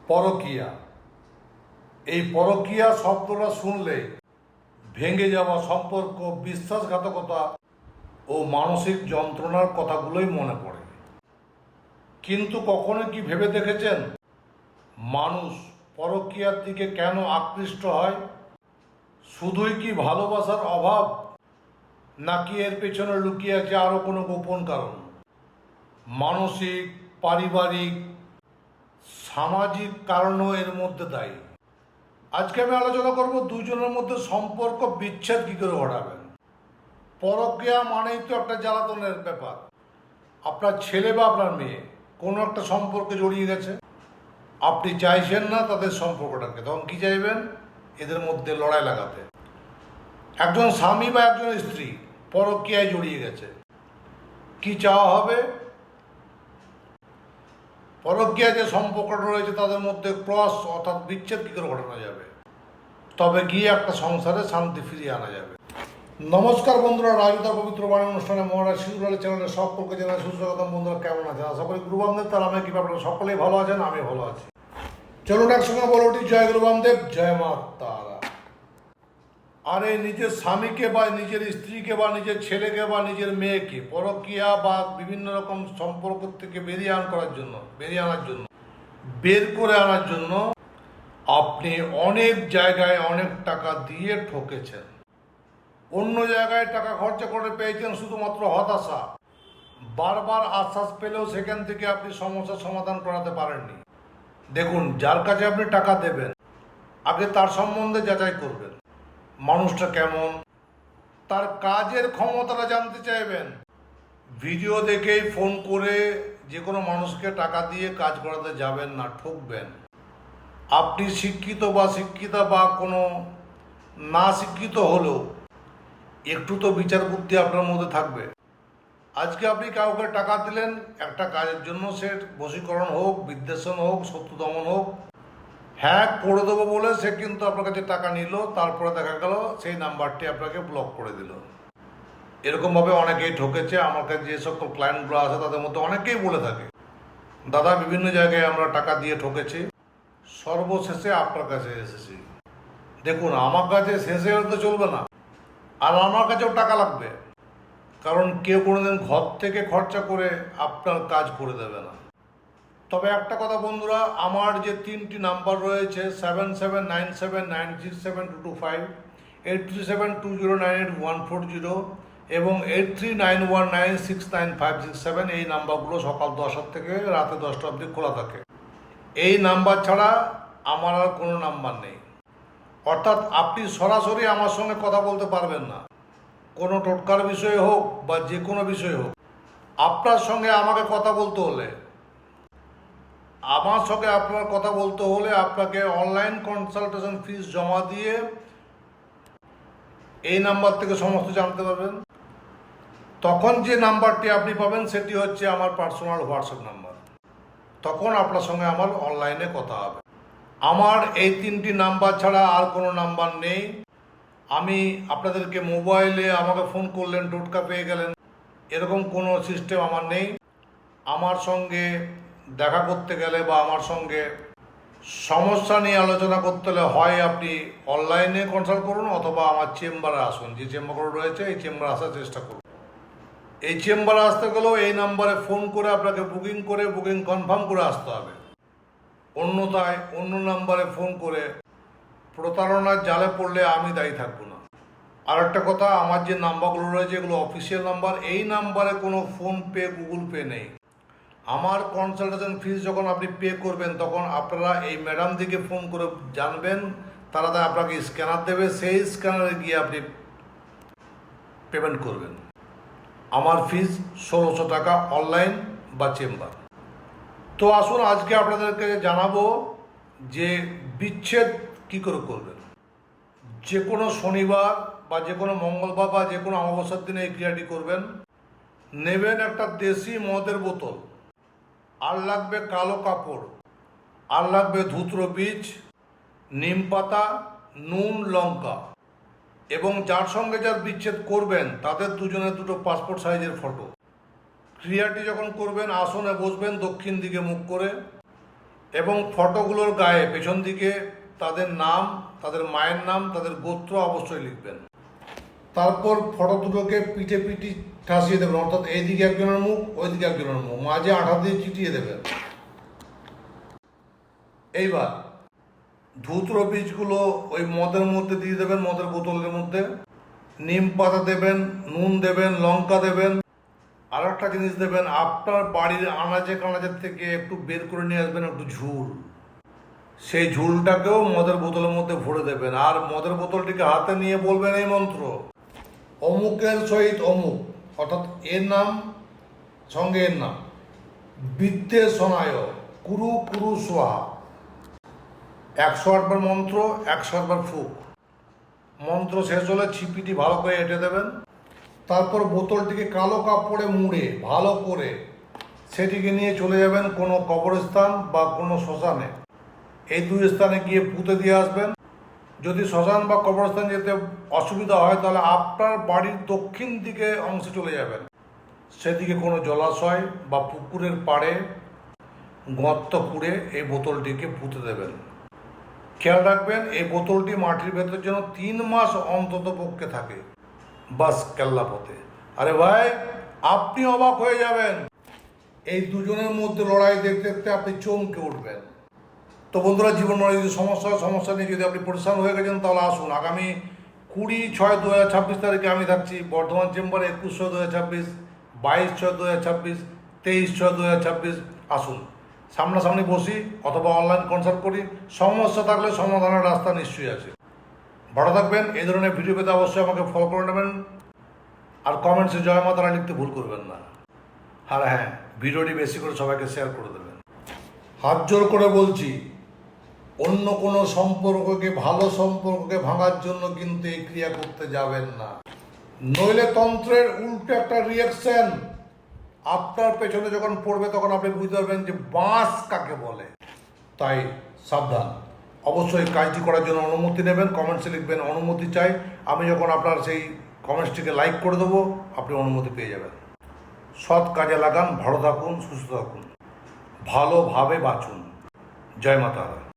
পরকীয়া। এই পরকীয়া শব্দটা শুনলে ভেঙে যাওয়া সম্পর্ক, বিশ্বাসঘাতকতা ও মানসিক যন্ত্রণার কথাগুলোই মনে পড়ে। কিন্তু কখনো কি ভেবে দেখেছেন মানুষ পরকীয়ার দিকে কেন আকৃষ্ট হয়? শুধুই কি ভালোবাসার অভাব, নাকি এর পেছনে লুকিয়ে আছে আরও কোনো গোপন কারণ? মানসিক, পারিবারিক, সামাজিক কারণও এর মধ্যে দায়ী। আজকে আমি আলোচনা করব দুজনের মধ্যে সম্পর্ক বিচ্ছেদ কী করে ঘটাবেন। পরকীয়া মানেই তো একটা জ্বালাতনের ব্যাপার। আপনার ছেলে বা আপনার মেয়ে কোনো একটা সম্পর্কে জড়িয়ে গেছে, আপনি চাইছেন না তাদের সম্পর্কটাকে, তখন কী চাইবেন? এদের মধ্যে লড়াই লাগাতে। একজন স্বামী বা একজন স্ত্রী পরকীয়ায় জড়িয়ে গেছে, কি চাওয়া হবে? পরকীয়া যে সম্পর্কটা রয়েছে তাদের মধ্যে ক্রস অর্থাৎ বিচ্ছেদ কী করে ঘটানো যাবে, তবে গিয়ে একটা সংসারে শান্তি ফিরিয়ে আনা যাবে। নমস্কার বন্ধুরা, রাজুদার পবিত্র বাণী অনুষ্ঠানে মহারাজ শিশুরালের চ্যানেলে সকলকে জানাই সুস্বাগতম। বন্ধুরা কেমন আছেন? আশা করি গুরু বামদেব তার আমি কীভাবে আপনারা সকলেই ভালো আছেন, আমি ভালো আছি। চলুন একসঙ্গে বলে উঠি, জয় গুরু বামদেব, জয় মা তারা। আরে নিজের স্বামীকে বা নিজের স্ত্রীকে বা নিজের ছেলেকে বা নিজের মেয়েকে পরকীয়া বা বিভিন্ন রকম সম্পর্ক থেকে বেরিয়ে আনার জন্য আপনি অনেক জায়গায় অনেক টাকা দিয়ে ঠকেছেন। অন্য জায়গায় টাকা খরচা করে পেয়েছেন শুধুমাত্র হতাশা। বারবার আশ্বাস পেলেও সেখান থেকে আপনি সমস্যার সমাধান করাতে পারেননি। দেখুন, যার কাছে আপনি টাকা দেবেন আগে তার সম্বন্ধে যাচাই করবেন, মানুষটা কেমন, তার কাজের ক্ষমতাটা জানতে চাইবেন। ভিডিও দেখেই ফোন করে যে কোনো মানুষকে টাকা দিয়ে কাজ করাতে যাবেন না, ঠকবেন। আপনি শিক্ষিতা বা কোনো না শিক্ষিত হলেও একটু তো বিচার বুদ্ধি আপনার মধ্যে থাকবে। আজকে আপনি কাউকে টাকা দিলেন একটা কাজের জন্য, সে বশীকরণ হোক, বিদ্বেষণ হোক, শত্রু দমন হোক, হ্যাক করে দেবো বলে সে কিন্তু আপনার কাছে টাকা নিল, তারপরে দেখা গেল সেই নাম্বারটি আপনাকে ব্লক করে দিল। এরকমভাবে অনেকেই ঠকেছে। আমার কাছে যে সকল ক্লায়েন্টগুলো আছে তাদের মধ্যে অনেকেই বলে থাকে, দাদা বিভিন্ন জায়গায় আমরা টাকা দিয়ে ঠকেছি, সর্বশেষে আপনার কাছে এসেছি। দেখুন, আমার কাছে শেষে হলে তো চলবে না, আর আমার কাছেও টাকা লাগবে, কারণ কেউ কোনোদিন ঘর থেকে খরচা করে আপনার কাজ করে দেবে না। তবে একটা কথা বন্ধুরা, আমার যে 3টি নাম্বার রয়েছে 7797967225, 8372098140 এবং 8391969567, এই নাম্বারগুলো সকাল 10টা থেকে রাতে 10টা অবধি খোলা থাকে। এই নাম্বার ছাড়া আমার আর কোনো নাম্বার নেই। অর্থাৎ আপনি সরাসরি আমার সঙ্গে কথা বলতে পারবেন না। কোনো টোটকার বিষয়ে হোক বা যে কোনো বিষয়ে হোক, আপনার সঙ্গে আমাকে কথা বলতে হলে, আপনাকে অনলাইন কনসালটেশন ফিস জমা দিয়ে এই নাম্বার থেকে সমস্ত জানতে পারবেন। তখন যে নাম্বারটি আপনি পাবেন সেটি হচ্ছে আমার পার্সোনাল হোয়াটসঅ্যাপ নাম্বার। তখন আপনার সঙ্গে আমার অনলাইনে কথা হবে। আমার এই 3টি নাম্বার ছাড়া আর কোনো নাম্বার নেই। আমি আপনাদেরকে মোবাইলে আমাকে ফোন করলেন, টোটকা পেয়ে গেলেন, এরকম কোনো সিস্টেম আমার নেই। আমার সঙ্গে দেখা করতে গেলে বা আমার সঙ্গে সমস্যা নিয়ে আলোচনা করতে হলে হয় আপনি অনলাইনে কনসাল্ট করুন, অথবা আমার চেম্বারে আসুন। যে চেম্বারগুলো রয়েছে এই চেম্বারে আসার চেষ্টা করুন। এই চেম্বারে আসতে গেলেও এই নাম্বারে ফোন করে আপনাকে বুকিং কনফার্ম করে আসতে হবে। অন্যথায় অন্য নাম্বারে ফোন করে প্রতারণার জালে পড়লে আমি দায়ী থাকবো না। আর একটা কথা, আমার যে নাম্বারগুলো রয়েছে এগুলো অফিসিয়াল নাম্বার। এই নাম্বারে কোনো ফোনপে, গুগল পে নেই। আমার কনসালটেশন ফিস যখন আপনি পে করবেন তখন আপনারা এই ম্যাডাম দিকে ফোন করে জানবেন, তারা আপনাকে স্ক্যানার দেবে, সেই স্ক্যানারে গিয়ে আপনি পেমেন্ট করবেন। আমার ফিস 1600 টাকা, অনলাইন বা চেম্বার। তো আসুন আজকে আপনাদেরকে জানাবো যে বিচ্ছেদ কী করে করবেন। যে কোনো শনিবার বা যে কোনো মঙ্গলবার বা যে কোনো অমাবস্যার দিনে এই ক্রিয়াটি করবেন। নেবেন একটা দেশি মদের বোতল, আর লাগবে কালো কাপড়, আর লাগবে ধুত্র বীজ, নিম পাতা, নুন, লঙ্কা, এবং যার সঙ্গে যার বিচ্ছেদ করবেন তাদের দুজনের দুটো পাসপোর্ট সাইজের ফটো। ক্রিয়াটি যখন করবেন আসনে বসবেন দক্ষিণ দিকে মুখ করে, এবং ফটোগুলোর গায়ে পেছন দিকে তাদের নাম, তাদের মায়ের নাম, তাদের গোত্র অবশ্যই লিখবেন। তারপর ফটো দুটোকে পিঠে পিঠি ঠাসিয়ে দেবেন, অর্থাৎ এইদিকে একজনের মুখ, ওইদিকে একজনের মুখ, মাঝে আঠা দিয়ে চিটিয়ে দেবেন। এইবার ধুত্র বীজগুলো ওই মদের মধ্যে দিয়ে দেবেন, মদের বোতলের মধ্যে। নিম পাতা দেবেন, নুন দেবেন, লঙ্কা দেবেন। আর একটা জিনিস দেবেন, আপনার বাড়ির আনাজে কানাজের থেকে একটু বের করে নিয়ে আসবেন একটু ঝুল। সেই ঝুলটাকেও মদের বোতলের মধ্যে ভরে দেবেন। আর মদের বোতলটিকে হাতে নিয়ে বলবেন এই মন্ত্র, অমুকের সহিত অমুক, অর্থাৎ এর নাম সঙ্গে এর নাম, বিদ্যে সনায় কুরু কুরু সোহা। 108 বার মন্ত্র, 108 বার ফুক। মন্ত্র শেষ হলে ছিপিটি ভালো করে এঁটে দেবেন। তারপর বোতলটিকে কালো কাপড়ে মুড়ে ভালো করে সেটিকে নিয়ে চলে যাবেন কোনো কবরস্থান বা কোনো শ্মশানে। এই দুই স্থানে গিয়ে পুঁতে দিয়ে আসবেন। যদি শ্মশান বা কবরস্থান যেতে অসুবিধা হয় তাহলে আপনার বাড়ির দক্ষিণ দিকে অংশে চলে যাবেন। সেদিকে কোনো জলাশয় বা পুকুরের পাড়ে গর্ত খুঁড়ে এই বোতলটিকে পুঁতে দেবেন। খেয়াল রাখবেন এই বোতলটি মাটির ভেতর যেন 3 মাস অন্তত পক্ষে থাকে। বাস কেল্লাপথে। আরে ভাই, আপনি অবাক হয়ে যাবেন, এই দুজনের মধ্যে লড়াই দেখতে দেখতে আপনি চমকে উঠবেন। তো বন্ধুরা, জীবন মনে যদি সমস্যা নিয়ে যদি আপনি পরিশ্রম হয়ে গেছেন তাহলে আসুন। আগামী 20/6/2026 তারিখে আমি থাকছি বর্ধমান চেম্বারে। 21/6/2026, 22/6/2026, 23/6/2026। আসুন, সামনাসামনি বসি অথবা অনলাইন কনসাল্ট করি। সমস্যা থাকলে সমাধানের রাস্তা নিশ্চয়ই আছে। ভালো থাকবেন। এই ধরনের ভিডিও পেতে অবশ্যই আমাকে ফলো করে নেবেন। আর কমেন্টসে জয় মা তারা লিখতে ভুল করবেন না। আর হ্যাঁ, ভিডিওটি বেশি করে সবাইকে শেয়ার করে দেবেন। হাত জোর করে বলছি, অন্য কোনো সম্পর্ককে, ভালো সম্পর্ককে ভাঙার জন্য কিন্তু এই ক্রিয়া করতে যাবেন না। নইলে তন্ত্রের উল্টো একটা রিয়াকশন আপনার পেছনে যখন পড়বে তখন আপনি বুঝতে পারবেন যে বাঁশ কাকে বলে। তাই সাবধান। অবশ্যই কাজটি করার জন্য অনুমতি নেবেন, কমেন্টসে লিখবেন অনুমতি চাই। আমি যখন আপনার সেই কমেন্টসটিকে লাইক করে দেবো, আপনি অনুমতি পেয়ে যাবেন। সৎ কাজে লাগান। ভালো থাকুন, সুস্থ থাকুন, ভালোভাবে বাঁচুন। জয় মাতা।